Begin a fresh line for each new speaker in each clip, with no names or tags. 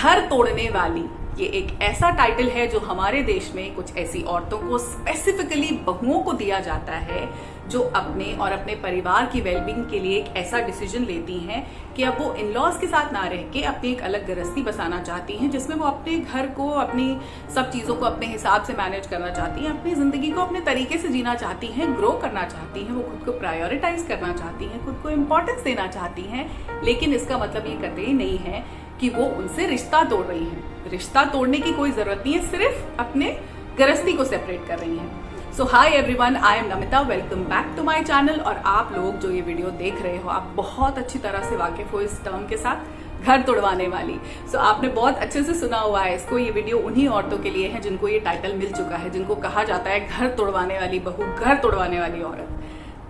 घर तोड़ने वाली, ये एक ऐसा टाइटल है जो हमारे देश में कुछ ऐसी औरतों को, स्पेसिफिकली बहुओं को दिया जाता है जो अपने और अपने परिवार की वेलबींग के लिए एक ऐसा डिसीजन लेती हैं कि अब वो इन लॉज के साथ ना रह के अपनी एक अलग गृहस्थी बसाना चाहती हैं, जिसमें वो अपने घर को, अपनी सब चीजों को अपने हिसाब से मैनेज करना चाहती हैं, अपनी जिंदगी को अपने तरीके से जीना चाहती हैं, ग्रो करना चाहती हैं, वो खुद को प्रायोरिटाइज करना चाहती हैं, खुद को इम्पोर्टेंस देना चाहती हैं। लेकिन इसका मतलब ये कतई नहीं है कि वो उनसे रिश्ता तोड़ रही हैं। रिश्ता तोड़ने की कोई जरूरत नहीं है, सिर्फ अपने गृहस्थी को सेपरेट कर रही हैं। So hi everyone, I am Namita, welcome back to my channel. और आप लोग जो ये वीडियो देख रहे हो, आप बहुत अच्छी तरह से वाकिफ हो इस टर्म के साथ, घर तोड़वाने वाली। सो आपने बहुत अच्छे से सुना हुआ है इसको। ये वीडियो उन्हीं औरतों के लिए है जिनको ये टाइटल मिल चुका है, जिनको कहा जाता है घर तोड़वाने वाली बहू, घर तोड़वाने वाली औरत।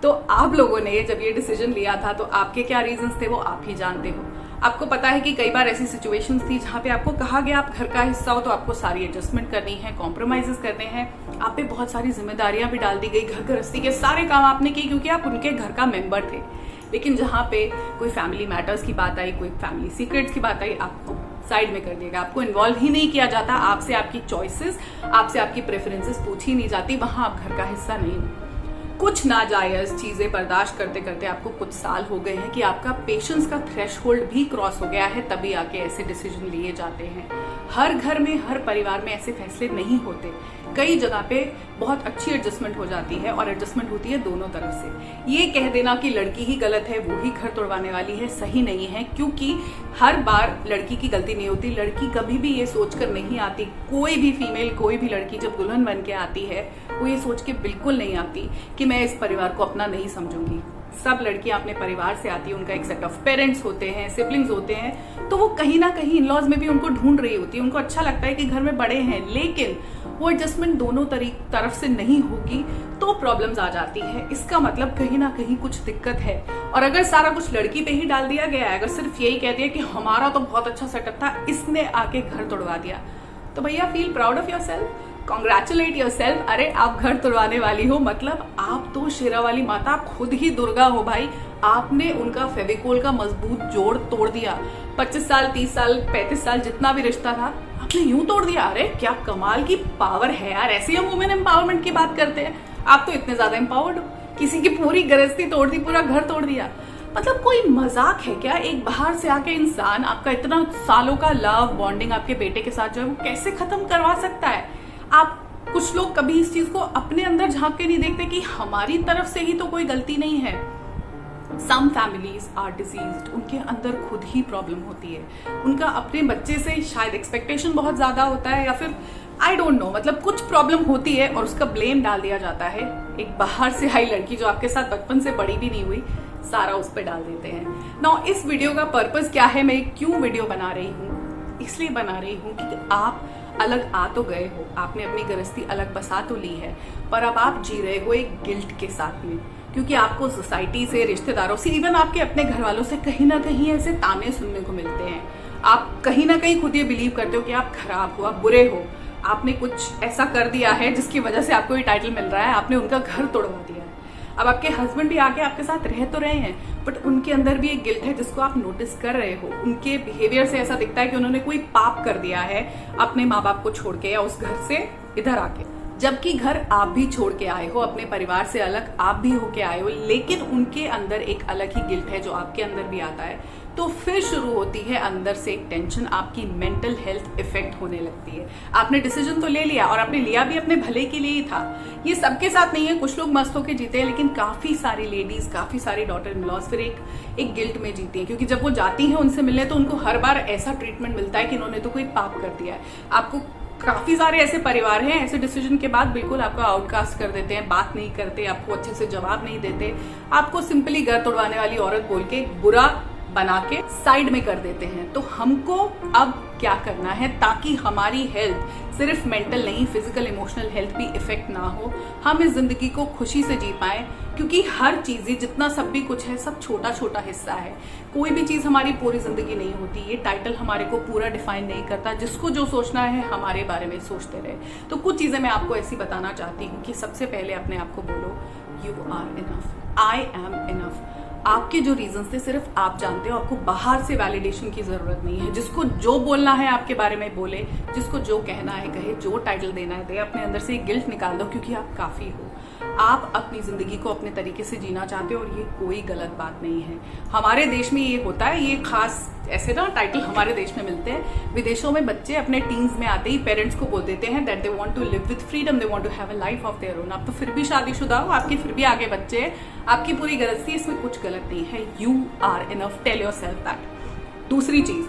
तो आप लोगों ने जब ये डिसीजन लिया था तो आपके क्या रीजंस थे वो आप ही जानते हो। आपको पता है कि कई बार ऐसी सिचुएशंस थी जहां पे आपको कहा गया आप घर का हिस्सा हो तो आपको सारी एडजस्टमेंट करनी है, कॉम्प्रोमाइजेस करने हैं, आप पे बहुत सारी जिम्मेदारियां भी डाल दी गई, घर गृहस्थी के सारे काम आपने किए क्योंकि आप उनके घर का मेंबर थे। लेकिन जहां पे कोई फैमिली मैटर्स की बात आई, कोई फैमिली सीक्रेट्स की बात आई, आपको साइड में कर दिया गया, आपको इन्वॉल्व ही नहीं किया जाता, आपसे आपकी चॉइसेस, आपसे आपकी प्रेफरेंसेस पूछी नहीं जाती, वहां आप घर का हिस्सा नहीं हो। कुछ नाजायज चीजें बर्दाश्त करते करते आपको कुछ साल हो गए हैं कि आपका पेशेंस का थ्रेशहोल्ड भी क्रॉस हो गया है, तभी आके ऐसे डिसीजन लिए जाते हैं। हर घर में, हर परिवार में ऐसे फैसले नहीं होते। कई जगह पे बहुत अच्छी एडजस्टमेंट हो जाती है और एडजस्टमेंट होती है दोनों तरफ से। ये कह देना कि लड़की ही गलत है, वो ही घर तोड़वाने वाली है, सही नहीं है, क्योंकि हर बार लड़की की गलती नहीं होती। लड़की कभी भी ये सोचकर नहीं आती, कोई भी फीमेल, कोई भी लड़की जब दुल्हन बन के आती है वो ये सोच के बिल्कुल नहीं आती कि मैं इस परिवार को अपना नहीं समझूंगी। सब लड़कियां अपने परिवार से आती है, उनका एक सेट ऑफ पेरेंट्स होते हैं, सिबलिंग्स होते हैं, तो वो कहीं ना कहीं इन लॉज में भी उनको ढूंढ रही होती है। उनको अच्छा लगता है कि घर में बड़े हैं, लेकिन वो एडजस्टमेंट दोनों तरफ से नहीं होगी तो प्रॉब्लम्स आ जाती है। इसका मतलब कहीं ना कहीं कुछ दिक्कत है। और अगर सारा कुछ लड़की पे ही डाल दिया गया है, अगर सिर्फ यही कह दिया कि हमारा तो बहुत अच्छा सेटअप था, इसने आके घर तोड़वा दिया, तो भैया feel proud of yourself, congratulate yourself. अरे आप घर तोड़वाने वाली हो, मतलब आप तो शेरा वाली माता, आप खुद ही दुर्गा हो भाई। आपने उनका फेविकोल का मजबूत जोड़ तोड़ दिया। 25 साल, 30 साल, 35 साल जितना भी रिश्ता था आपने यूं तोड़ दिया। अरे क्या कमाल की पावर है यार। ऐसे हम वुमेन एम्पावरमेंट की बात करते हैं, आप तो इतने ज्यादा एम्पावर्ड हो। किसी की पूरी गृहस्थी तोड़ दी, पूरा घर तोड़ दिया, मतलब कोई मजाक है क्या? एक बाहर से आके इंसान आपका इतना सालों का लव बॉन्डिंग आपके बेटे के साथ जो है वो कैसे खत्म करवा सकता है? आप कुछ लोग कभी इस चीज को अपने अंदर झांक के नहीं देखते कि हमारी तरफ से ही तो कोई गलती नहीं है। सम फैमिलीज आर डिजीज्ड, उनके अंदर खुद ही प्रॉब्लम होती है। उनका अपने बच्चे से शायद एक्सपेक्टेशन बहुत ज्यादा होता है, या फिर आई डोंट नो, मतलब कुछ प्रॉब्लम होती है और उसका ब्लेम डाल दिया जाता है। एक बाहर से आई लड़की जो आपके साथ बचपन से बड़ी भी नहीं हुई, सारा उस पर डाल देते हैं। नाउ इस वीडियो का पर्पस क्या है, मैं क्यों वीडियो बना रही हूँ? इसलिए बना रही हूँ कि आप अलग आ तो गए हो, आपने अपनी गृहस्थी अलग बसा तो ली है, पर अब आप जी रहे हो एक गिल्ट के साथ में, क्योंकि आपको सोसाइटी से, रिश्तेदारों से, इवन आपके अपने घर वालों से कहीं ना कहीं ऐसे ताने सुनने को मिलते हैं। आप कहीं ना कहीं खुद ये बिलीव करते हो कि आप खराब हो, आप बुरे हो, आपने कुछ ऐसा कर दिया है जिसकी वजह से आपको ये टाइटल मिल रहा है, आपने उनका घर तोड़वा दिया है। अब आपके हस्बैंड भी आके आपके साथ रह तो रहे हैं, बट उनके अंदर भी एक गिल्ट है जिसको आप नोटिस कर रहे हो। उनके बिहेवियर से ऐसा दिखता है कि उन्होंने कोई पाप कर दिया है अपने माँ बाप को छोड़ के या उस घर से इधर आके, जबकि घर आप भी छोड़ के आए हो, अपने परिवार से अलग आप भी होके आए हो, लेकिन उनके अंदर एक अलग ही गिल्ट है जो आपके अंदर भी आता है। तो फिर शुरू होती है अंदर से एक टेंशन, आपकी मेंटल हेल्थ इफेक्ट होने लगती है। आपने डिसीजन तो ले लिया, और आपने लिया भी अपने भले के लिए ही था। ये सबके साथ नहीं है, कुछ लोग मस्त होके जीते हैं, लेकिन काफी सारी लेडीज, काफी सारी डॉटर इन लॉज फिर एक गिल्ट में जीती है, क्योंकि जब वो जाती हैं उनसे मिलने तो उनको हर बार ऐसा ट्रीटमेंट मिलता है कि इन्होंने तो कोई पाप कर दिया है। आपको काफी सारे ऐसे परिवार हैं, ऐसे डिसीजन के बाद बिल्कुल आपको आउटकास्ट कर देते हैं, बात नहीं करते, आपको अच्छे से जवाब नहीं देते, आपको सिंपली घर तोड़वाने वाली औरत बोल के बुरा बना के साइड में कर देते हैं। तो हमको अब क्या करना है ताकि हमारी हेल्थ सिर्फ मेंटल नहीं, फिजिकल इमोशनल हेल्थ भी इफेक्ट ना हो, हम इस जिंदगी को खुशी से जी पाए, क्योंकि हर चीज, जितना सब भी कुछ है, सब छोटा छोटा हिस्सा है। कोई भी चीज हमारी पूरी जिंदगी नहीं होती। ये टाइटल हमारे को पूरा डिफाइन नहीं करता। जिसको जो सोचना है हमारे बारे में सोचते रहे। तो कुछ चीजें मैं आपको ऐसी बताना चाहती हूँ कि सबसे पहले अपने आप को बोलो, you are enough, I am enough. आपके जो रीजंस थे सिर्फ आप जानते हो, आपको बाहर से वैलिडेशन की जरूरत नहीं है। जिसको जो बोलना है आपके बारे में बोले, जिसको जो कहना है कहे, जो टाइटल देना है दे। अपने अंदर से गिल्ट निकाल दो, क्योंकि आप काफी हो। आप अपनी जिंदगी को अपने तरीके से जीना चाहते हो और ये कोई गलत बात नहीं है। हमारे देश में ये होता है, ये खास ऐसे ना टाइटल हमारे देश में मिलते हैं। विदेशों में बच्चे अपने टीन्स में आते ही पेरेंट्स को बोल देते हैं that they want to live with freedom, they want to have a life of their own. आप तो फिर भी शादीशुदा हो, आपके फिर भी आगे बच्चे हैं, आपकी पूरी गलती, इसमें कुछ गलत नहीं है। You are enough, tell yourself that. दूसरी चीज,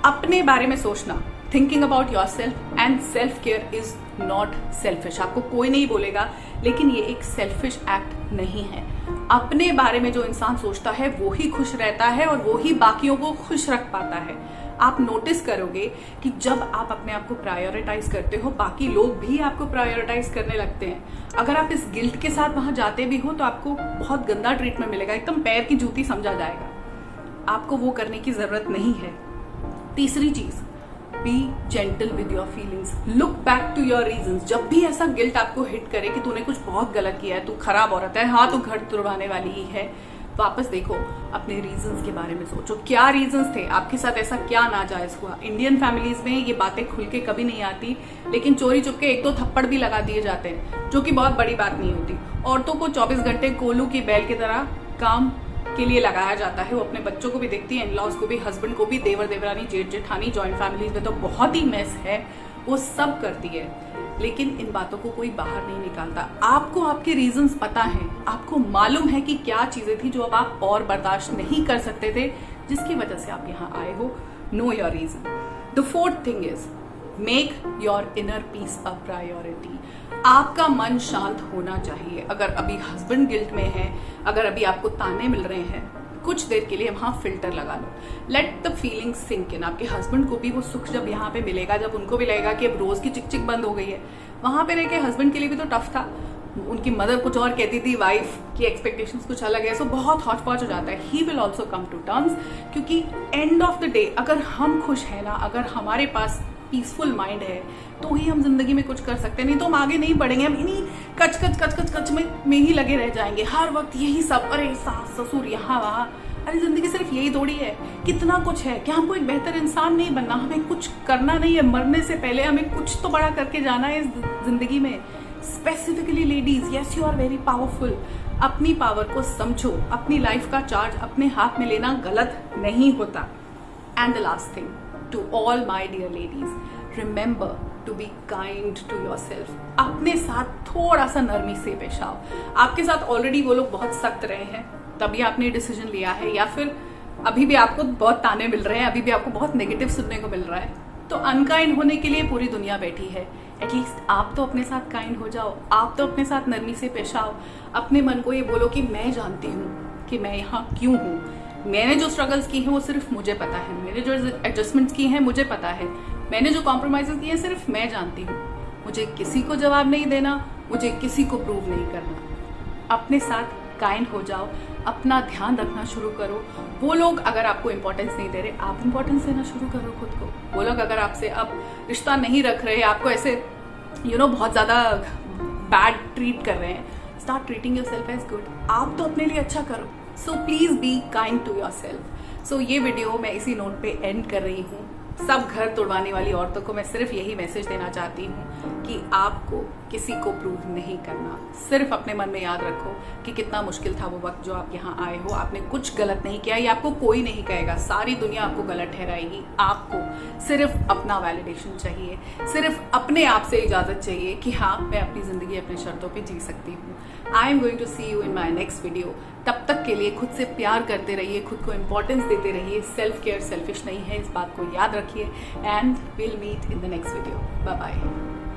अपने बारे में सोचना, thinking about yourself and self care is not selfish. आपको कोई नहीं बोलेगा, लेकिन ये एक सेल्फिश एक्ट नहीं है। अपने बारे में जो इंसान सोचता है वो ही खुश रहता है और वो ही बाकियों को खुश रख पाता है। आप नोटिस करोगे कि जब आप अपने आप को प्रायोरिटाइज करते हो, बाकी लोग भी आपको प्रायोरिटाइज करने लगते हैं। अगर आप इस गिल्ट के साथ वहां जाते भी हो तो आपको बहुत गंदा ट्रीटमेंट मिलेगा, एकदम पैर की जूती समझा जाएगा। आपको वो करने की जरूरत नहीं है। तीसरी चीज, be gentle with your feelings, look back to your reasons. जब भी ऐसा गिल्ट आपको हिट करे कि तूने कुछ बहुत गलत किया है, तू खराब औरत है, हाँ तू घर तुड़वाने वाली ही है, वापस देखो, अपने रीजंस के बारे में सोचो। क्या रीजंस थे आपके साथ, ऐसा क्या नाजायज हुआ? इंडियन फैमिलीज में ये बातें खुल के कभी नहीं आती, लेकिन चोरी चुपके एक दो थप्पड़ भी लगा दिए जाते हैं, जो कि बहुत बड़ी बात नहीं होती। औरतों को 24 घंटे कोल्हू की बैल की तरह काम के लिए लगाया जाता है। वो अपने बच्चों को भी देखती है, इन-लॉज को भी, हस्बैंड को भी, देवर देवरानी, जेठ जेठानी, जॉइंट फैमिलीज में तो बहुत ही मेस है, वो सब करती है। लेकिन इन बातों को कोई बाहर नहीं निकालता। आपको आपके रीजंस पता है, आपको मालूम है कि क्या चीजें थी जो अब आप और बर्दाश्त नहीं कर सकते थे, जिसकी वजह से आप यहाँ आए हो। Know your reason. The fourth thing is make your inner peace a priority. आपका मन शांत होना चाहिए। अगर अभी हस्बैंड गिल्ट में है, अगर अभी आपको ताने मिल रहे हैं, कुछ देर के लिए वहां फिल्टर लगा लो। Let the feeling sink in. आपके हस्बैंड को भी वो सुख जब यहाँ पे मिलेगा, जब उनको भी लगेगा कि अब रोज की चिक चिक बंद हो गई है, वहां पे रह के हस्बैंड के लिए भी तो टफ था। उनकी मदर कुछ और कहती थी, वाइफ की एक्सपेक्टेशंस कुछ अलग है, सो बहुत हॉच पॉच हो जाता है। He will also come to terms, क्योंकि एंड ऑफ द डे अगर हम खुश है ना, अगर हमारे पास पीसफुल माइंड है, तो ही हम जिंदगी में कुछ कर सकते हैं। नहीं तो हम आगे नहीं बढ़ेंगे, हम इन्हीं कच कच कच कच कच में ही लगे रह जाएंगे। हर वक्त यही सब, अरे सास ससुर यहाँ वहां। अरे जिंदगी सिर्फ यही थोड़ी है, कितना कुछ है। क्या हमको एक बेहतर इंसान नहीं बनना? हमें कुछ करना नहीं है, मरने से पहले हमें कुछ तो बड़ा करके जाना है इस जिंदगी में। Specifically ladies, yes you are very powerful. अपनी पावर को समझो। अपनी लाइफ का चार्ज अपने हाथ में लेना गलत नहीं होता। And the last thing, to all my dear ladies, remember to be kind to yourself. अपने साथ थोड़ा सा नरमी से पेश आओ। आपके साथ ऑलरेडी वो लोग बहुत सख्त रहे हैं, तभी आपने डिसीजन लिया है, या फिर अभी भी आपको बहुत ताने मिल रहे हैं, अभी भी आपको बहुत नेगेटिव सुनने को मिल रहा है, तो अनकाइंड होने के लिए पूरी दुनिया बैठी है। एटलीस्ट आप तो अपने साथ काइंड हो जाओ, आप तो अपने साथ नरमी से पेश आओ। अपने मन को ये बोलो कि मैं जानती हूँ कि मैं यहाँ क्यों हूँ, मैंने जो स्ट्रगल्स की हैं वो सिर्फ मुझे पता है, मैंने जो एडजस्टमेंट्स की हैं मुझे पता है, मैंने जो कॉम्प्रोमाइजेस किए हैं सिर्फ मैं जानती हूँ। मुझे किसी को जवाब नहीं देना, मुझे किसी को प्रूव नहीं करना। अपने साथ काइंड हो जाओ, अपना ध्यान रखना शुरू करो। वो लोग अगर आपको इंपॉर्टेंस नहीं दे रहे, आप इंपॉर्टेंस देना शुरू करो खुद को। वो लोग अगर आपसे अब रिश्ता नहीं रख रहे, आपको ऐसे बहुत ज्यादा बैड ट्रीट कर रहे हैं, start treating yourself as good. आप तो अपने लिए अच्छा करो। So please be kind to yourself. So ये वीडियो मैं इसी नोट पे एंड कर रही हूँ। सब घर तोड़वाने वाली औरतों को मैं सिर्फ यही मैसेज देना चाहती हूँ कि आपको किसी को प्रूव नहीं करना। सिर्फ अपने मन में याद रखो कि कितना मुश्किल था वो वक्त जो आप यहाँ आए हो। आपने कुछ गलत नहीं किया, ये आपको कोई नहीं कहेगा, सारी दुनिया आपको गलत ठहराएगी। आपको सिर्फ अपना वैलिडेशन चाहिए, सिर्फ अपने आप से इजाजत चाहिए कि हाँ मैं अपनी जिंदगी अपने शर्तों पे जी सकती हूँ। I am going to see you in my next video. तब तक के लिए खुद से प्यार करते रहिए, खुद को इंपॉर्टेंस देते रहिए। सेल्फ केयर सेल्फिश नहीं है, इस बात को याद रखिए। And will meet in the next video. Bye bye.